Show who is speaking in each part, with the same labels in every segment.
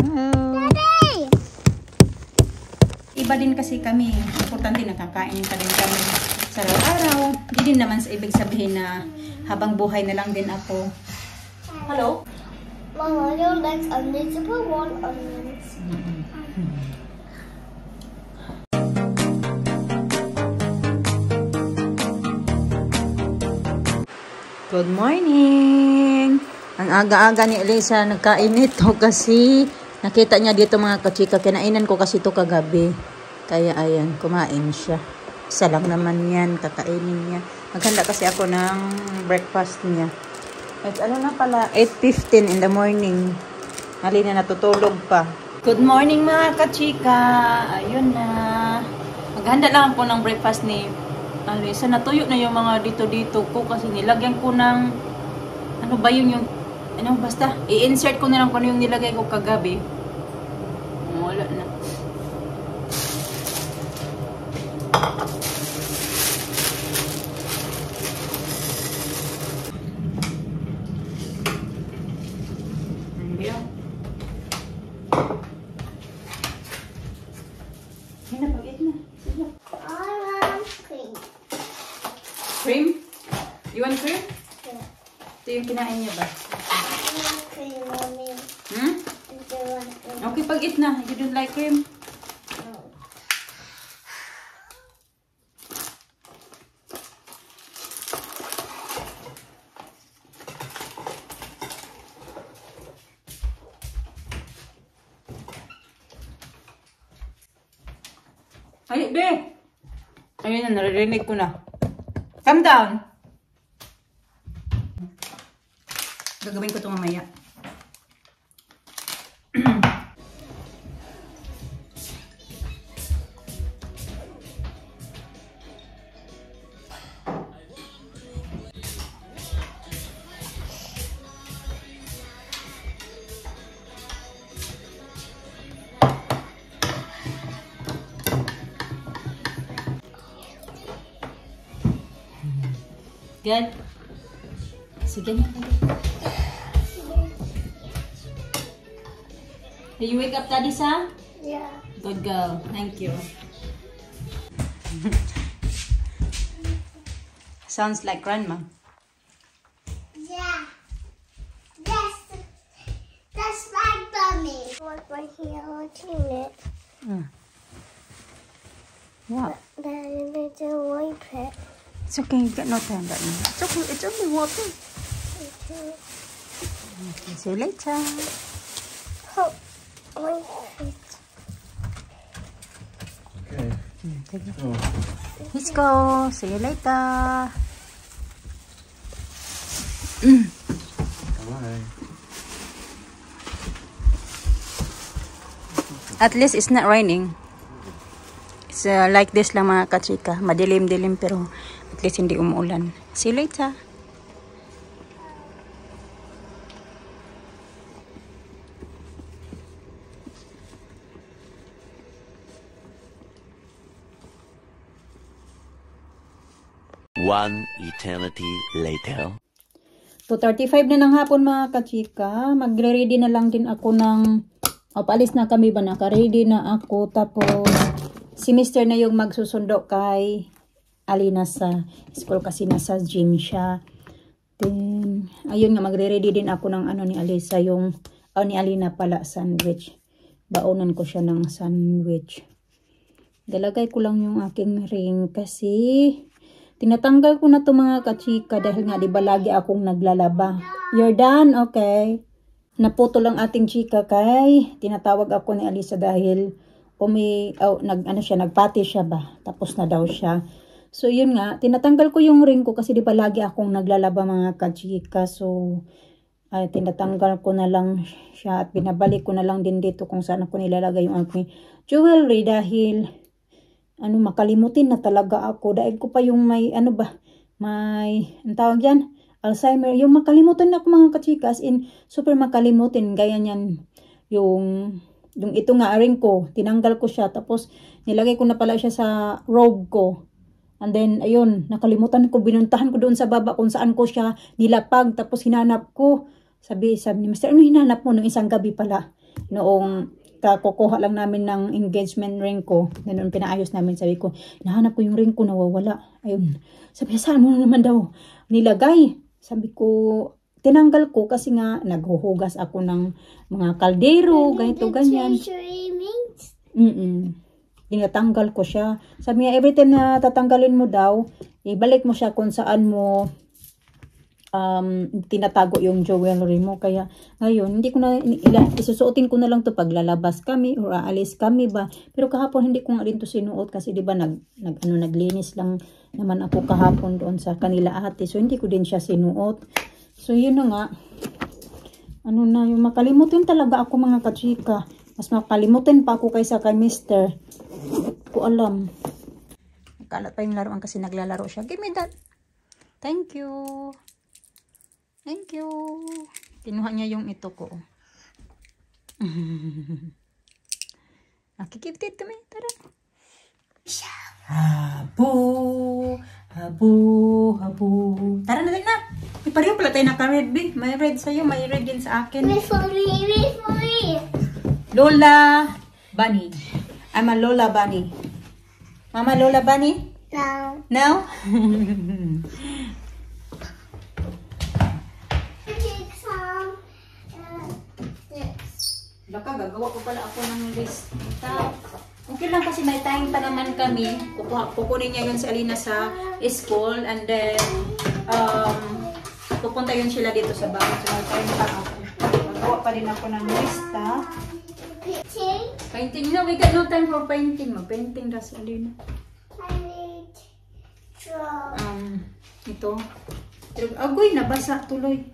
Speaker 1: Hello. Daddy! Iba din kasi kami. Importante nakakain pa din kami sa araw-araw. Hindi din naman sa ibig sabihin na habang buhay na lang din ako. Hello?
Speaker 2: Mama, your legs are miserable one onions.
Speaker 1: Good morning! Ang aga-aga ni Elisa nagkainit to kasi nakita niya dito mga kachika. Kinainan ko kasi to kagabi. Kaya ayan, kumain siya. Isa lang naman yan, kakainin niya. Maghanda kasi ako ng breakfast niya. At ano na pala, 8:15 in the morning. Halina natutulog pa. Good morning mga kachika! Ayun na. Maghanda lang ako ng breakfast ni Alisa. Natuyo na yung mga dito-dito ko kasi nilagyan ko ng ano ba yun yung ano basta i-insert ko na lang kung ano yung nilagay ko kagabi. Wala na. Cream? You want cream?
Speaker 2: Yeah.
Speaker 1: Ito yung kinain niya ba?
Speaker 2: I want cream, Mommy.
Speaker 1: Hmm?
Speaker 2: I do want cream.
Speaker 1: Okay, pag-eat na. You don't like cream?
Speaker 2: No.
Speaker 1: Ay, be! Ayun na, naririnig ko na. Calm down! Gagawin ko ito mamaya. Good? Sige na. Did you wake up, Daddy, Sam?
Speaker 2: Yeah.
Speaker 1: Good girl. Thank you. Sounds like grandma.
Speaker 2: Yeah. That's my tummy. What's right here watching it?
Speaker 1: What?
Speaker 2: Then it's a wipe it.
Speaker 1: It's okay. You got no time right now. It's okay. It's only water. Okay, see you later.
Speaker 2: Oh, wipe it.
Speaker 3: Okay.
Speaker 1: Take it.
Speaker 3: Oh.
Speaker 1: Let's go. See you later.
Speaker 3: Bye.
Speaker 1: At least it's not raining. It's like this lang mga kachika. Madilim-dilim pero at least hindi umuulan. See you later.
Speaker 4: One eternity later.
Speaker 1: 2:35 na ng hapon mga kachika. Magre-ready na lang din ako ng paalis na kami ba? Naka-ready na ako. Tapos si Mr. na yung magsusundo kay Alina sa school kasi nasa gym siya. Then ayun nga, magre-ready din ako ng ano ni Alisa, yung ni Alina pala, sandwich. Baonan ko siya ng sandwich. Dalagay ko lang yung aking ring kasi tinatanggal ko na to mga kachika dahil nga diba lagi akong naglalaba. You're done? Okay. Naputo lang ating chika kay tinatawag ako ni Alisa dahil nagpati siya ba? Tapos na daw siya. So yun nga, tinatanggal ko yung ring ko kasi diba lagi akong naglalaba mga kachika. So tinatanggal ko na lang siya at binabalik ko na lang din dito kung saan ako nilalagay yung aking jewelry dahil makalimutin na talaga ako. Dahil ko pa yung may ang tawag yan, Alzheimer. Yung makalimutan na ako mga kachika, as in super makalimutin. Gaya niyan yung ito nga ring ko, tinanggal ko siya tapos nilagay ko na pala siya sa robe ko. And then ayun, nakalimutan ko, binuntahan ko doon sa baba kung saan ko siya nilapag tapos hinanap ko. Sabi ni Mr. ano hinanap mo nung isang gabi pala? noong kukuha lang namin ng engagement ring ko. Noon pinaayos namin, sabi ko, nahanap ko yung ring ko, nawawala. Ayun. Sabi, saan mo na naman daw nilagay? Sabi ko, tinanggal ko kasi nga naghuhugas ako ng mga kaldero, ganito, ganyan. Tinatanggal ko siya. Sabi niya, every time na tatanggalin mo daw, ibalik mo siya kung saan mo tinatago yung jewelry mo. Kaya ngayon, hindi ko na, isusuotin ko na lang to pag lalabas kami or aalis kami ba. Pero kahapon hindi ko nga rin to sinuot kasi di ba naglinis lang naman ako kahapon doon sa kanila ate. So hindi ko din siya sinuot. So yun na nga. Ano na, yung makalimutin talaga ako mga kachika. Mas makalimutin pa ako kaysa kay mister. Hindi ko alam. Nagkalat pa yung laruan kasi naglalaro siya. Give me that. Thank you. Thank you. Kinuha niya yung ito ko. Give it to me. Tara. Habo. Habo. Habo. Tara na tayo na. May pareho pala tayo naka-red, B. May red sa'yo. May red din sa akin.
Speaker 2: Wait for me. Wait for me.
Speaker 1: Lola Bunny. I'm a Lola Bunny. Mama Lola Bunny?
Speaker 2: No.
Speaker 1: No? Baka gagawa ko pala ako ng list. Okay lang kasi may time pa naman kami. Kukunin niya yun si Alina sa school and then pupunta yun sila dito sa bahay. So may time pa ako. Gagawa pa din ako ng lista.
Speaker 2: Painting?
Speaker 1: Painting? No, we got no time for painting. Mag-painting na si Alina.
Speaker 2: I need draw.
Speaker 1: Ito. Agoy, nabasa tuloy.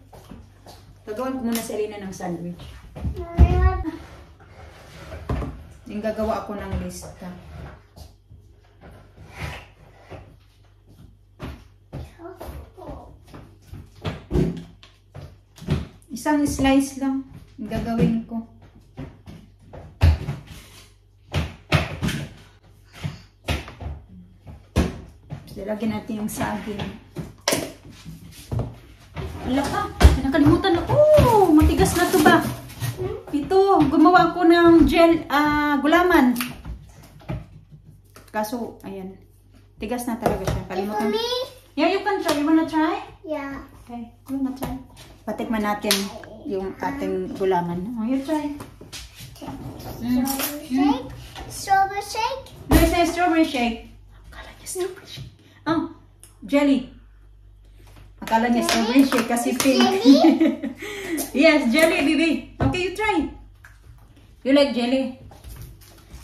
Speaker 1: Gagawin ko muna si Alina ng sandwich. Yung gagawa ako ng lista. Isang slice lang yung gagawin ko. Lagyan natin yung saging. Wala ka. Nakalimutan ako. Matigas na to ba? Ito. Gumawa ako ng gel, gulaman. Kaso, ayan. Tigas na talaga siya. Kalimutan. Yeah, you can try. You wanna try?
Speaker 2: Yeah.
Speaker 1: Okay. You wanna try? Patikman natin yung ating gulaman. Oh, you try.
Speaker 2: Strawberry shake? Strawberry shake?
Speaker 1: No, it's a strawberry shake. Akala niya strawberry shake. Oh, jelly. Akala niya strawberry shake kasi pink. Yes, jelly, baby. Okay, you try. You like jelly?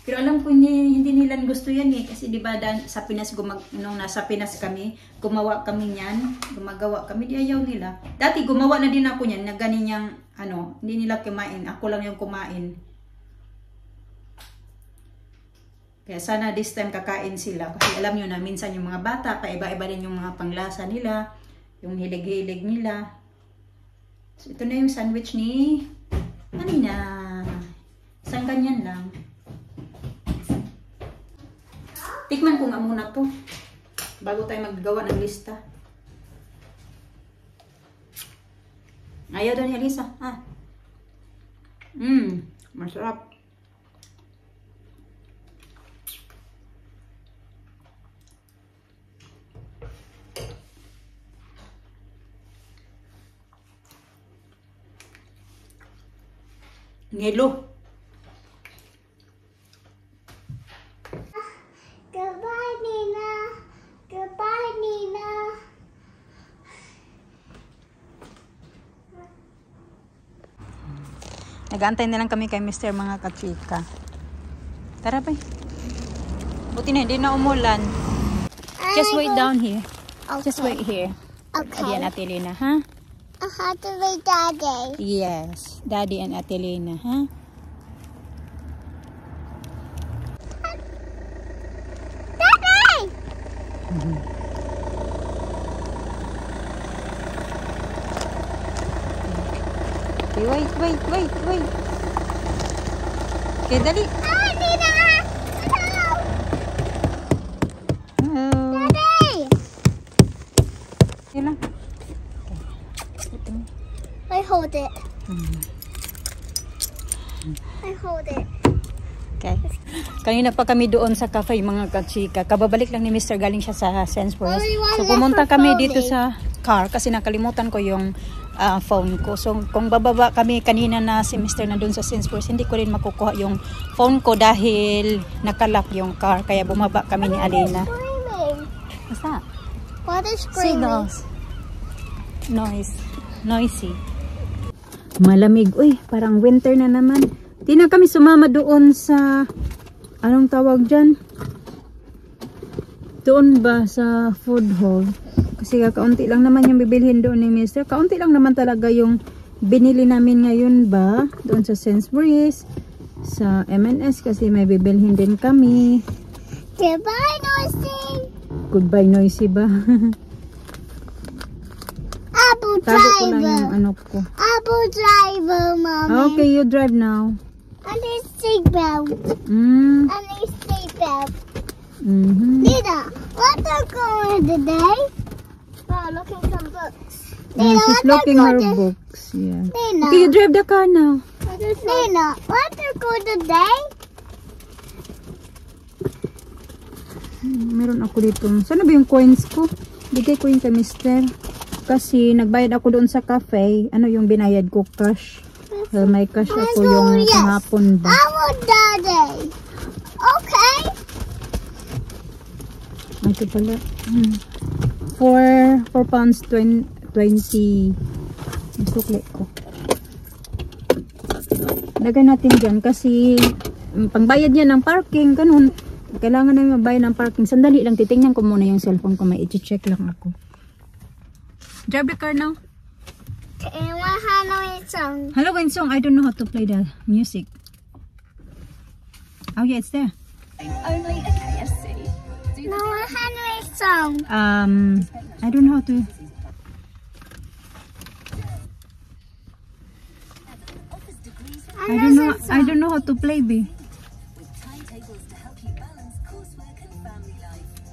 Speaker 1: Pero alam ko hindi nila gusto yan eh. Kasi diba sa Pinas, nung nasa Pinas kami, gumawa kami niyan. Gumagawa kami, di ayaw nila. Dati gumawa na din ako niyan, na ganyan hindi nila kumain. Ako lang yung kumain. Kaya sana this time kakain sila. Kasi alam nyo na, minsan yung mga bata, paiba-iba din yung mga panglasa nila. Yung hilig-hilig nila. So, ito na yung sandwich ni Alina. Isang ganyan lang. Tikman ko nga muna to. Bago tayo maggawa ng lista. Ayaw daw ni Elisa. Masarap. Ngelo.
Speaker 2: Goodbye, Nina. Goodbye, Nina.
Speaker 1: Nag-aantay na lang kami kay Mr. mga kachika. Tara ba? Buti na, hindi na umulan. Just wait down here.
Speaker 2: Okay.
Speaker 1: Just wait here.
Speaker 2: Okay.
Speaker 1: Daddy and Ate Lena, ha?
Speaker 2: I have to wait, Daddy.
Speaker 1: Yes. Daddy and Ate Lena, ha?
Speaker 2: Daddy!
Speaker 1: Okay, wait. Okay, dali.
Speaker 2: Nina! Hello!
Speaker 1: Hello.
Speaker 2: Daddy!
Speaker 1: Okay lang.
Speaker 2: I hold it. I hold it.
Speaker 1: Okay. Kanina pa kami doon sa cafe, mga kachika. Kababalik lang ni Mr. Galing siya sa Sainsbury's. So pumunta kami dito sa car kasi nakalimutan ko yung phone ko. So kung bababa kami kanina na si Mr. na doon sa Sainsbury's, hindi ko rin makukuha yung phone ko dahil nakalock yung car. Kaya bumaba kami ni Alina. What's that?
Speaker 2: What is screaming?
Speaker 1: Seagulls. Noisy. Malamig. Uy, parang winter na naman. Di na kami sumama doon sa anong tawag dyan? Doon ba sa food hall? Kasi kaunti lang naman yung bibilhin doon ni Mr. Kaunti lang naman talaga yung binili namin ngayon ba? Doon sa Sainsbury's, sa M&S kasi may bibilhin din kami.
Speaker 2: Goodbye, Noisy.
Speaker 1: Goodbye, Noisy ba?
Speaker 2: Apple
Speaker 1: Tago ko lang yung
Speaker 2: driver.
Speaker 1: ano ko.
Speaker 2: Apple driver, Mommy.
Speaker 1: Okay, you drive now.
Speaker 2: I need seatbelt.
Speaker 1: Mm.
Speaker 2: I need seatbelt.
Speaker 1: Mm-hmm.
Speaker 2: What are going today? Oh, looking some books.
Speaker 1: Yeah, she's looking her books. Yeah.
Speaker 2: Nina,
Speaker 1: Okay, you drive the car now.
Speaker 2: Nina, what are going today?
Speaker 1: Meron ako dito. Sana ba yung coins ko? Bigay ko yung kay Mister. Kasi nagbayad ako doon sa cafe. Ano yung binayad ko? Cash. Well, may cash ako yung kahapon ba?
Speaker 2: I want Daddy. Okay.
Speaker 1: Ito pala. 4 pounds 20. Sukli ko. Lagay natin dyan kasi pangbayad niya ng parking. Ganun. Kailangan namin magbayad ng parking. Sandali lang. Titingnan ko muna yung cellphone ko. May i-check lang ako. Drive the car now.
Speaker 2: And what Halloween song?
Speaker 1: Halloween song. I don't know how to play the music. Oh yeah, it's there.
Speaker 3: Only a KFC.
Speaker 2: No, what Halloween song?
Speaker 1: I don't know how to. I don't know how to play, B.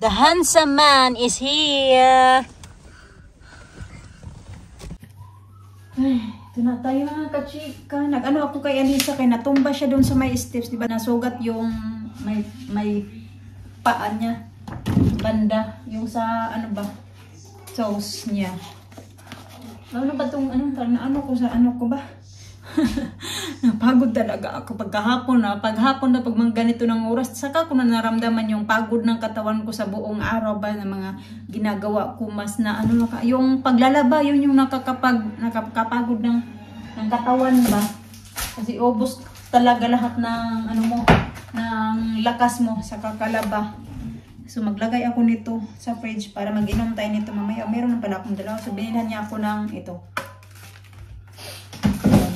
Speaker 1: The handsome man is here. Ay, ito na tayo mga kachika. Nag-ano ako kay Alisa, kaya natumba siya doon sa may steps, di ba? Nasugat yung may paa niya. Banda. Yung sa, ano ba? Toes niya. Ano ba itong, ano ko ba? Napagod talaga ako paghapon na pag mga ganito ng oras, saka ko na naramdaman yung pagod ng katawan ko sa buong araw ba na mga ginagawa ko mas na yung paglalaba, yun yung nakakapagod ng katawan ba kasi ubos talaga lahat ng ng lakas mo sa kakalaba. So maglagay ako nito sa fridge para mag-inom tayo nito mamaya. Meron na pala akong dalawa, so binilhan niya ako ng ito.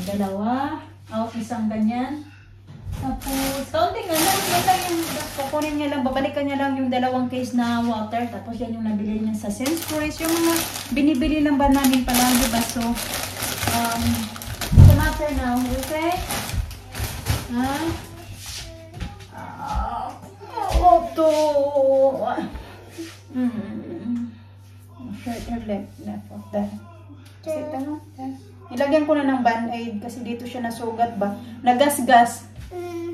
Speaker 1: Dalawa, isang ganyan. Tapos, kaunting lang yung kukunin niya lang, babalikan niya lang yung dalawang case na water. Tapos yan yung nabili niya sa Sainsbury's. Yung mga binibili lang ba namin palagi ba? So, it's a matter now, okay? Ha? Ito. Shirt left of that. Sit down. Ilagyan ko na ng band-aid kasi dito siya nasugat ba. Nagasgas.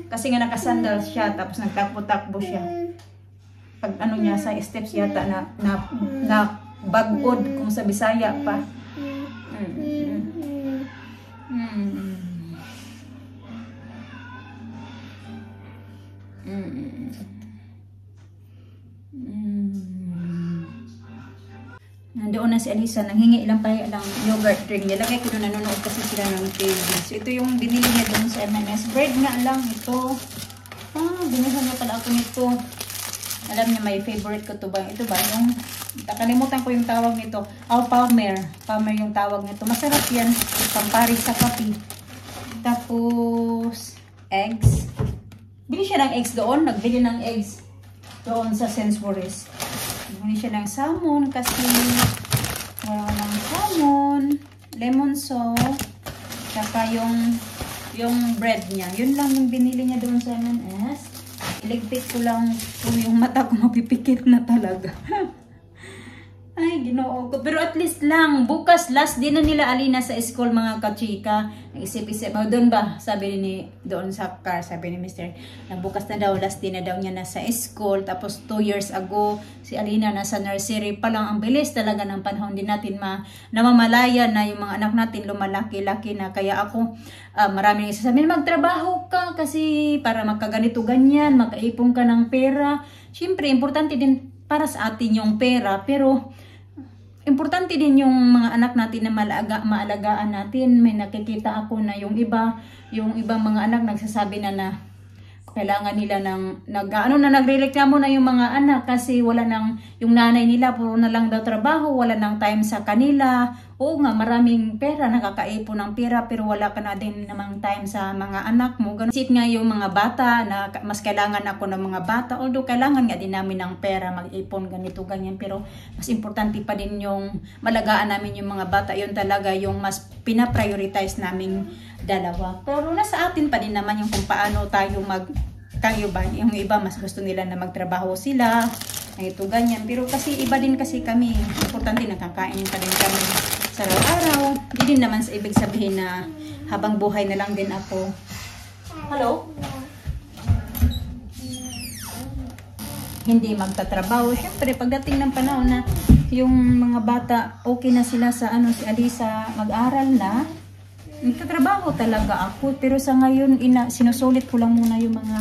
Speaker 1: Kasi nga nakasandal siya tapos nagtakbo-takbo siya. Pag ano niya sa steps yata na bagod kung sa Bisaya pa. Nandoon na si Alisa, nanghingi lang tayo ng yogurt drink. Nilagay ko doon, nanonood kasi sila ng TV. So, ito yung binili niya doon sa M&S. Bread nga lang ito. Binihan niya pala ako nito. Alam niya, may favorite ko to ba? Ito ba? Yung, nakalimutan ko yung tawag nito. Palmer. Palmer yung tawag nito. Masarap yan. Pampari sa kape. Tapos, eggs. Bili siya ng eggs doon. Nagbili ng eggs doon sa Sainsbury's. Bili siya ng salmon kasi wala ng salmon, lemon sauce, saka yung bread niya. Yun lang yung binili niya doon sa M&S. Iligpit ko lang kung yung mata ko mapipikit na talaga. Ay, Ginoo ko. Pero at least lang, bukas last din na nila Alina sa school mga kachika. Nag-isip-isip, doon ba? Sabi ni doon sa car, sabi ni Mr. Bukas na daw, last din na daw niya nasa school. Tapos 2 years ago, si Alina nasa nursery pa lang. Ang bilis talaga ng panahon din natin namamalaya na yung mga anak natin lumalaki-laki na. Kaya ako, maraming isasabihin, magtrabaho ka kasi para magkaganito ganyan, makaipon ka ng pera. Siyempre, importante din para sa atin yung pera, pero importante din yung mga anak natin na maalagaan natin. May nakikita ako na yung ibang mga anak nagsasabi na kailangan nila nagrereklamo na yung mga anak kasi wala nang, yung nanay nila puro na lang daw trabaho, wala nang time sa kanila. Oo nga, maraming pera, nakakaipon ng pera, pero wala ka na din namang time sa mga anak mo. Ganun. Isip nga yung mga bata na mas kailangan ako ng mga bata, although kailangan nga din namin ng pera, mag-ipon, ganito, ganyan. Pero mas importante pa din yung malagaan namin yung mga bata. Yun talaga yung mas pinaprioritize naming dalawa. Pero nasa atin pa din naman yung kung paano tayo kayo ba, yung iba mas gusto nila na magtrabaho sila, ito ganyan. Pero kasi iba din kasi kami, importante nakakain pa din kami sa araw-araw. Hindi din naman sa ibig sabihin na habang buhay na lang din ako. Hello? Hindi magtatrabaho. Siyempre, pagdating ng panahon na yung mga bata, okay na sila sa si Alisa mag-aral na, nagtatrabaho talaga ako. Pero sa ngayon, sinusulit ko lang muna yung mga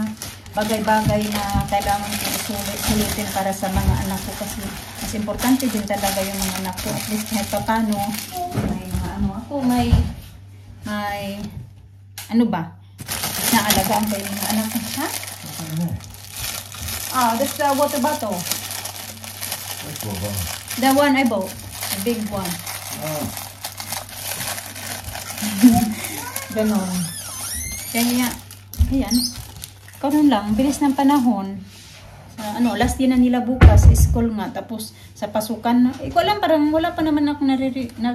Speaker 1: bagay-bagay na kailangan ko sulitin para sa mga anak ko. Kasi mas importante din talaga yung mga anak ko. At least kahit papano, may may naalagaan ko yung mga anak ko. Ha? That's the water bottle. The one I bought. The big one. Ganon. Kaya, ayan. Karoon lang, bilis ng panahon. Last din na nila bukas, school nga. Tapos, sa pasukan, ko alam, parang wala pa naman ako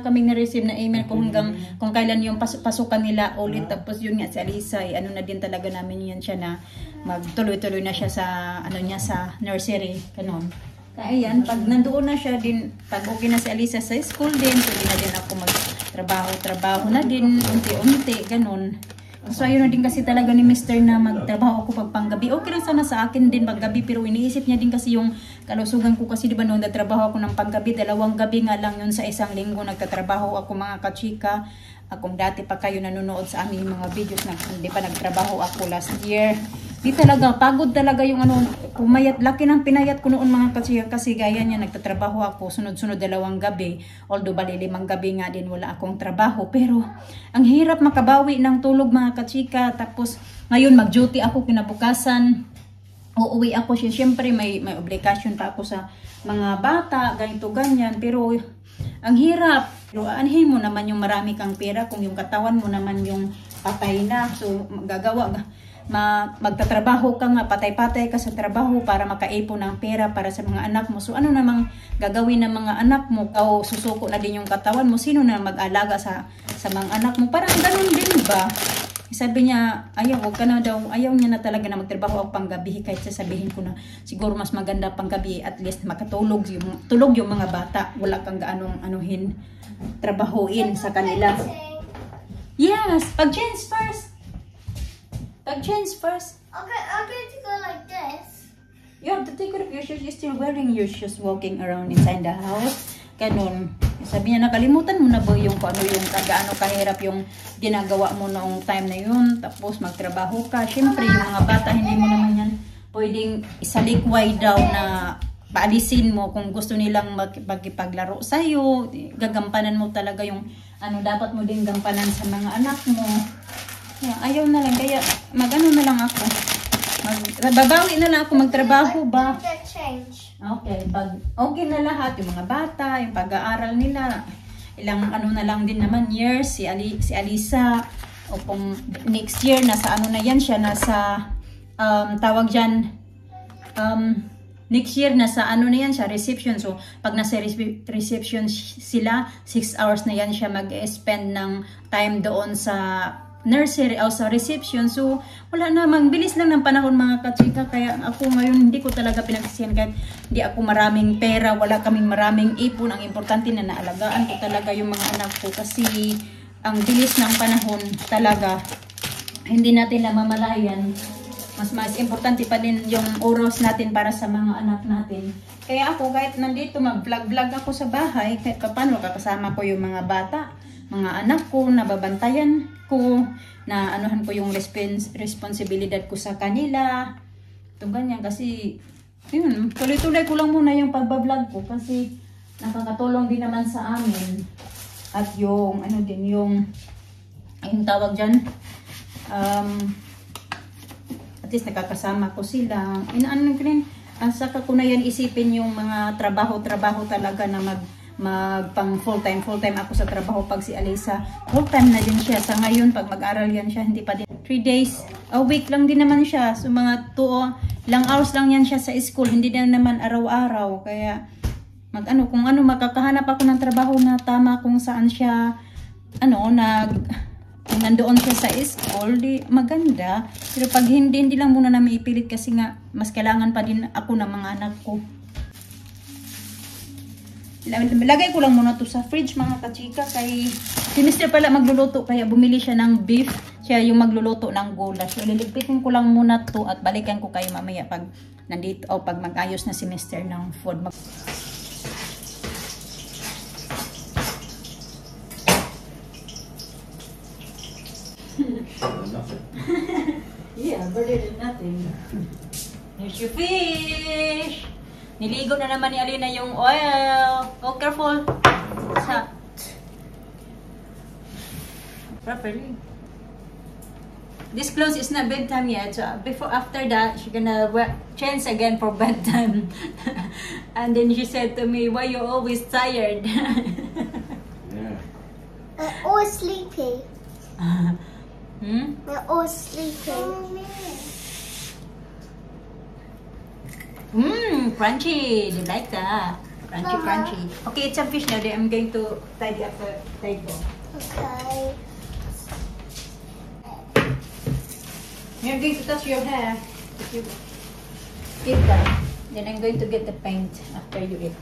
Speaker 1: kaming na-receive na email kung kailan yung pasukan nila ulit. Tapos, yun nga, si Alisa, na din talaga namin yan siya na magtuloy-tuloy na siya sa, sa nursery. Ganon. Kaya yan, pag nandoon na siya din, pag okay na si Alisa sa school din, pwede na din ako magtrabaho na din, unti-unti, ganun. So, ayun na din kasi talaga ni Mr. na magtrabaho ako pag panggabi. Okay lang sana sa akin din paggabi, pero iniisip niya din kasi yung kalusugan ko kasi, di ba, noong nagtrabaho ako ng panggabi, 2 gabi nga lang yun sa isang linggo nagtatrabaho ako mga kachika. Kung dati pa kayo nanonood sa aming mga videos na hindi pa nagtrabaho ako last year. Di talaga, pagod talaga yung pumayat, laki ng pinayat ko noon mga kachika kasi gaya niya, nagtatrabaho ako sunod-sunod 2 gabi, although bali 5 gabi nga din wala akong trabaho, pero ang hirap makabawi ng tulog mga kachika. Tapos ngayon mag-duty ako kinabukasan, uuwi ako siya, syempre may obligasyon pa ako sa mga bata, ganito ganyan, pero ang hirap. Pero anhin mo naman yung marami kang pera kung yung katawan mo naman yung patay na. So magtatrabaho ka nga, patay-patay ka sa trabaho para makaipon ng pera para sa mga anak mo. So ano namang gagawin ng mga anak mo? O susuko na din yung katawan mo. Sino na mag-alaga sa mga anak mo? Parang ganun din ba? Sabi niya, ayaw niya na talaga na magtrabaho ako panggabi, kahit sasabihin ko na siguro mas maganda panggabi, at least makatulog yung mga bata, wala kang gaanong trabahuin sa kanila. Yes, pag-change first. I'm going to go like this. You have to take off your shoes. You're still wearing your shoes walking around inside the house. Ganun. Sabi niya, nakalimutan mo na ba yung gaano kahirap yung ginagawa mo noong time na yun. Tapos magtrabaho ka. Siyempre, yung mga bata, hindi mo naman yan pwedeng isalikway daw na paalisin mo kung gusto nilang magkipaglaro sa'yo. Gagampanan mo talaga yung dapat mo din gampanan sa mga anak mo. Ayaw na lang. Kaya na lang ako. Babawi na lang ako magtrabaho ba? Okay, pag okay na lahat, yung mga bata, yung pag-aaral nila, ilang na lang din naman years, si Alisa, o kung next year, nasa na yan siya, nasa, tawag dyan, next year, nasa na yan siya, reception. So, pag nasa reception sila, 6 hours na yan siya mag-spend ng time doon sa nursery o sa reception. So, wala namang, bilis lang ng panahon mga kachika. Kaya ako ngayon, hindi ko talaga pinagsisihan kahit hindi ako maraming pera, wala kaming maraming ipon. Ang importante na naalagaan ko talaga yung mga anak ko kasi ang bilis ng panahon talaga. Hindi natin namamalayan. Mas importante pa din yung oras natin para sa mga anak natin. Kaya ako kahit nandito mag-vlog ako sa bahay, kahit paano kakasama ko yung mga bata, mga anak ko, nababantayan ko, na anuhan ko yung responsibilidad ko sa kanila. Ito ganyan kasi, yun, tuloy-tuloy ko lang muna yung pagbablog ko kasi nakakatulong din naman sa amin. At yung, ano din, yung tawag dyan, at least nakakasama ko sila. Inaano ko rin, saka ko na yan isipin yung mga trabaho talaga na pang full-time ako sa trabaho. Pag si Alyssa, full-time na din siya. Sa ngayon, pag mag-aral yan siya, hindi pa din. 3 days a week lang din naman siya. So mga 2 lang hours lang yan siya sa school. Hindi din naman araw-araw. Kaya, kung makakahanap ako ng trabaho na tama kung saan siya, kung nandoon siya sa school, di maganda. Pero pag hindi lang muna namin ipilit kasi nga, mas kailangan pa din ako ng mga anak ko. Lagay ko lang muna to sa fridge mga kachika. Kay si Mr. pala magluluto, kaya bumili siya ng beef. Siya yung magluluto ng gulash. So liligpitin ko lang muna to at balikan ko kayo mamaya pag nandito o pag mag-ayos na si Mr. ng food. Yeah, better than nothing. Here's your fish. Niligo na naman ni Alina yung oil. Oh, careful. Sa properly. This clothes is not bedtime yet. So after that, she's gonna change again for bedtime. And then she said to me, "Why you always tired?"
Speaker 2: Yeah. I'm always sleepy. I'm always sleepy.
Speaker 1: Crunchy. Do you like that? Crunchy. Okay, it's a fish now. I'm going to tidy up the table.
Speaker 2: Okay.
Speaker 1: You're going to touch your hair. If you eat that, then I'm going to get the paint after you eat.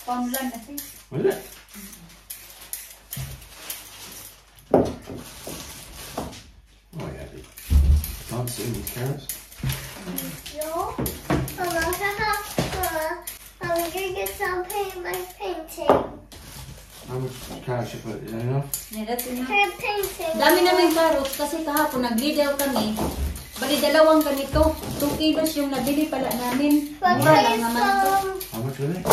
Speaker 1: Online, I think.
Speaker 5: Was it? Oh yeah, they can't see these carrots.
Speaker 2: No. Mama, I'm gonna get some paint my painting.
Speaker 5: How much carrots you put? Is that enough?
Speaker 1: Yeah, that's enough.
Speaker 2: Painting.
Speaker 1: Dami namin carrots kasi kahapon nag-lidl kami. Bali dalawang ganito. 2 kilos yung nabili pala namin. Mura lang naman ito.
Speaker 5: How much were they?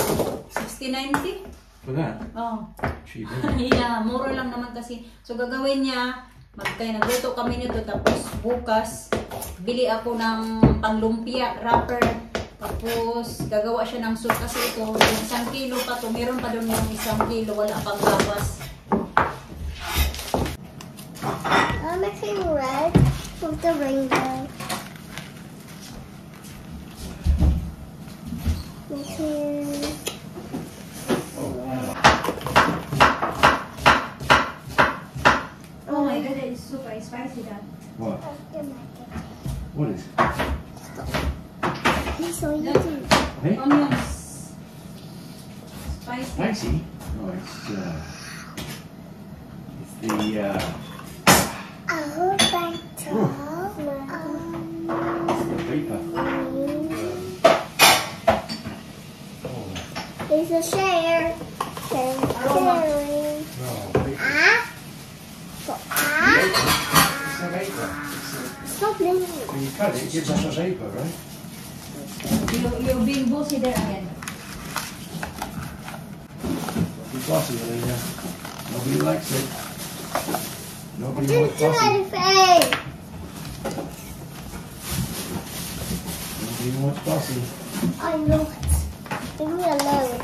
Speaker 1: 60-90.
Speaker 5: For that?
Speaker 1: Oh.
Speaker 5: Cheap, isn't it?
Speaker 1: Yeah, mura lang naman kasi. So gagawin niya, nagluto kami nito tapos bukas bili ako ng panglumpia wrapper. Tapos gagawa siya ng soup kasi ito, yung 1 kilo pa to, meron pa doon yung 1 kilo, wala pang gawas.
Speaker 2: I'm making red with the rainbow.
Speaker 1: Oh my god, it's super spicy that.
Speaker 5: What? What is it?
Speaker 2: So you do.
Speaker 5: Hey?
Speaker 1: Onions. Spicy.
Speaker 5: Spicy? Oh, it's the
Speaker 2: Oh, better.
Speaker 5: paper.
Speaker 2: It's a share. Sharing.
Speaker 5: No, paper. It's a vapor.
Speaker 2: Stop moving.
Speaker 5: When you cut it, it gives off a vapor, right?
Speaker 1: You're being bossy there again.
Speaker 5: Be bossy, Alina. Nobody likes it. Nobody
Speaker 2: Didn't
Speaker 5: wants
Speaker 2: do
Speaker 5: bossy.
Speaker 2: anything.
Speaker 5: Nobody wants bossy.
Speaker 2: I'm not. Leave me alone.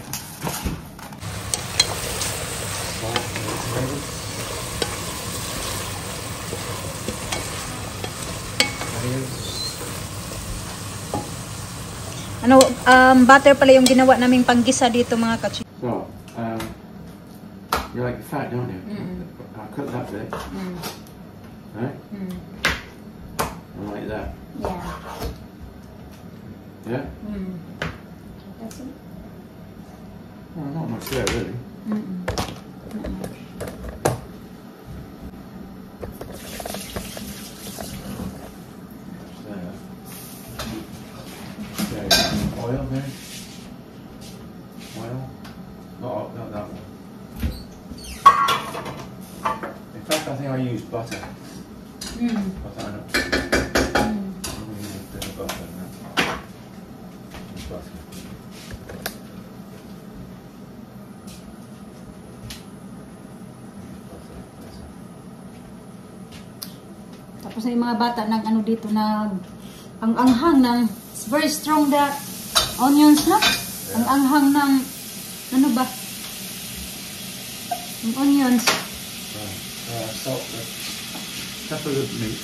Speaker 1: Butter pala yung ginawa naming panggisa dito mga kachi.
Speaker 5: So, You like the fat, don't you? I'll cut that bit. Right? I like that.
Speaker 1: Yeah.
Speaker 5: Yeah?
Speaker 1: That's it.
Speaker 5: Well, not much there, really. There. Oil there. Oil. Oh, not that one. In fact, I think I use butter. Butter, I know. I'm going to use a bit of butter now. Butter.
Speaker 1: Tapos yung mga bata nag ano dito nag ang anghang ng it's very strong the onions na. Ang anghang ng ano ba? Yung onions.
Speaker 5: Salt, pepper the meat.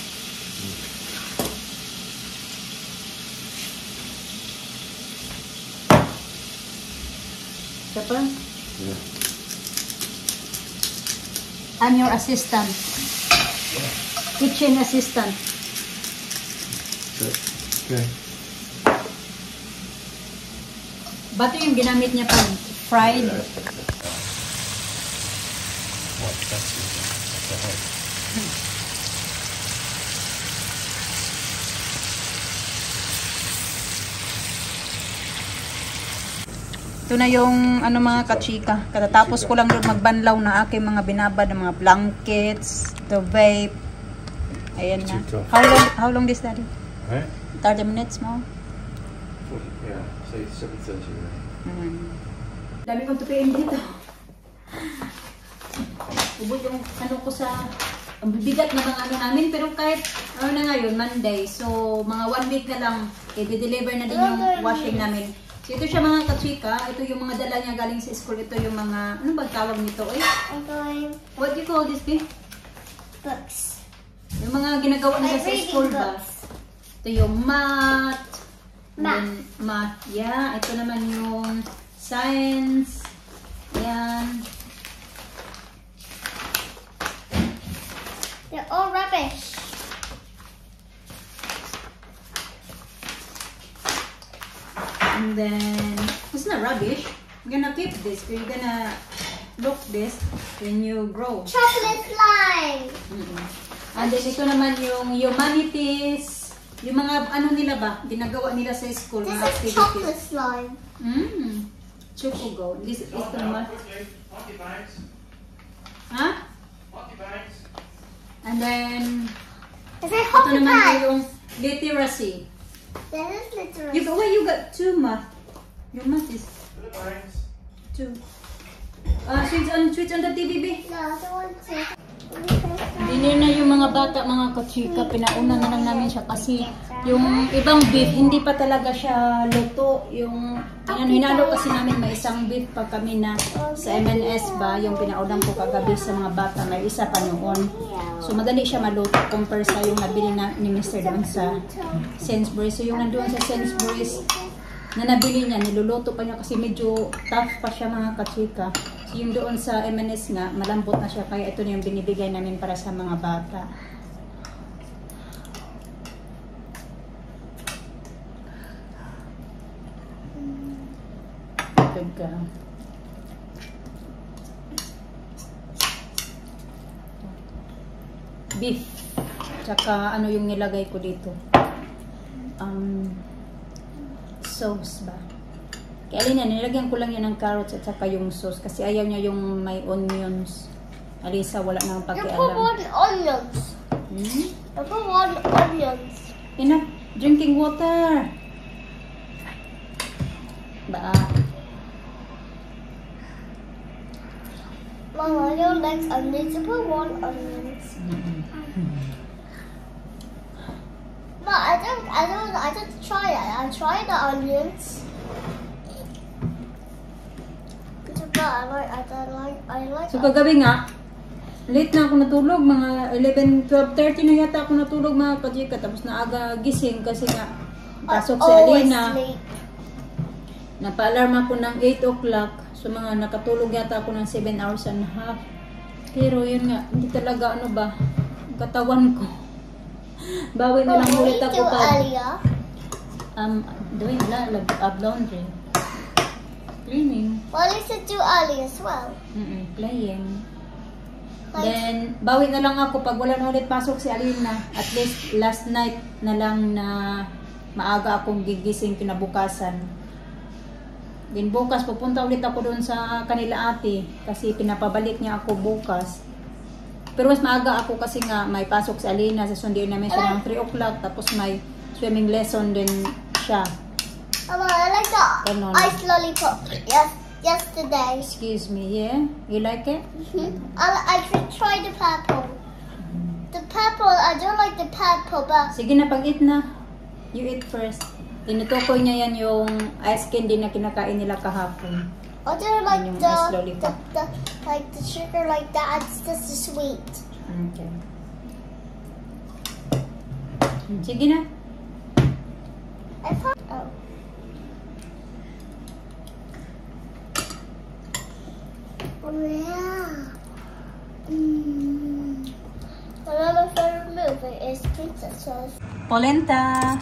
Speaker 1: Pepper?
Speaker 5: Yeah.
Speaker 1: I'm your assistant. Kitchen assistant.
Speaker 5: Okay.
Speaker 1: Bato yung ginamit niya pag fried. Ito na yung ano mga kachika. Katatapos ko lang yung magbanlaw na aking mga binabad ng mga blankets, the vape. Ayan na. How long this daddy?
Speaker 5: Right?
Speaker 1: 30 minutes mo?
Speaker 5: Yeah, say 7:30.
Speaker 1: Dami kong tupiin dito. Ubod yung ano ko sa ang bibigat na mga ano namin, pero kahit ano na ngayon, Monday, so mga 1 week na lang, i-deliver na din yung washing namin. So ito siya mga kachika, ito yung mga dala niya galing sa school, ito yung mga, ano ba tawag nito? What do you call this thing?
Speaker 2: Books.
Speaker 1: Yung mga ginagawa nila sa school ba? Ito yung math. Math. Yeah, ito naman yung science. Yan.
Speaker 2: They're all rubbish.
Speaker 1: And then, it's not rubbish. I'm gonna keep this. You're gonna look this when you grow.
Speaker 2: Chocolate slime.
Speaker 1: And then, ito naman yung humanities. Yung mga ano nila ba? Ginagawa nila sa school.
Speaker 2: This
Speaker 1: Mga
Speaker 2: is
Speaker 1: activities.
Speaker 2: chocolate slime.
Speaker 1: Choco go. This is naman. Huh? And then,
Speaker 2: Is it
Speaker 1: ito
Speaker 2: hockey
Speaker 1: naman
Speaker 2: bags?
Speaker 1: yung literacy.
Speaker 2: This is literacy.
Speaker 1: You got 2 math. Your math is 2. Switch on the TV, babe.
Speaker 2: No, I don't want to.
Speaker 1: Dinner na yung mga bata, mga kachika. Pinauna na lang namin siya kasi yung ibang beef, hindi pa talaga siya luto. Yung hinalo kasi namin, may isang beef pa kami na sa MNS ba, yung pinaunang ko kagabi sa mga bata, may isa pa noon. So madali siya maluto compare sa yung nabili na ni Mr. doon sa Sainsbury's. So yung nandoon sa Sainsbury's na nabili niya, niluluto pa niya kasi medyo tough pa siya mga kachika. So yung doon sa M&S nga, malambot na siya, kaya ito na yung binibigay namin para sa mga bata. Good ka. Beef. Tsaka ano yung nilagay ko dito. Sauce ba? Kaya alin yan, nilagyan ko lang yan ng carrots at saka yung sauce kasi ayaw niya yung may onions. Alisa, wala nang
Speaker 2: You put
Speaker 1: pakialam.
Speaker 2: 1 onions. You put 1 onions.
Speaker 1: Enough drinking water. Ba?
Speaker 2: Mama, I don't like onions. You put 1 onions. No, I don't try it. I try the onions. But I like
Speaker 1: So kagabi nga, late na ako natulog, mga 11, 12:30 na yata ako natulog mga kajika, tapos naaga gising kasi nga pasok si
Speaker 2: always
Speaker 1: Alina.
Speaker 2: late.
Speaker 1: Napa-alarm ako ng 8 o'clock. So mga nakatulog yata ako ng 7 hours and a half. Pero yun nga, hindi talaga ano ba, katawan ko. Bawi na lang ulit ako pag doing laundry. Cleaning.
Speaker 2: What did you do early as well?
Speaker 1: Playing. Then, bawi na lang ako pag wala na ulit pasok si Alina. At least last night na lang na maaga akong gigising kinabukasan. Then bukas pupunta ulit ako doon sa kanila ate kasi pinapabalik niya ako bukas. Pero mas maaga ako kasi nga may pasok si Alina, sa sundiin namin siya ng 3 o'clock tapos may swimming lesson din siya.
Speaker 2: Mama, I like the ice lollipop. Yes, yesterday.
Speaker 1: Excuse me, yeah? You like it?
Speaker 2: I should try the purple. The purple, I don't like the purple, but
Speaker 1: Sige na, pag-eat na. You eat first. Tinutukoy niya yan yung ice candy na kinakain nila kahapon.
Speaker 2: I don't like
Speaker 1: Yung ice lollipop.
Speaker 2: the sugar like that. It's just sweet.
Speaker 1: Okay. Sige na.
Speaker 2: I thought. Oh. Yeah. Another favorite movie is Princess.
Speaker 1: Polenta.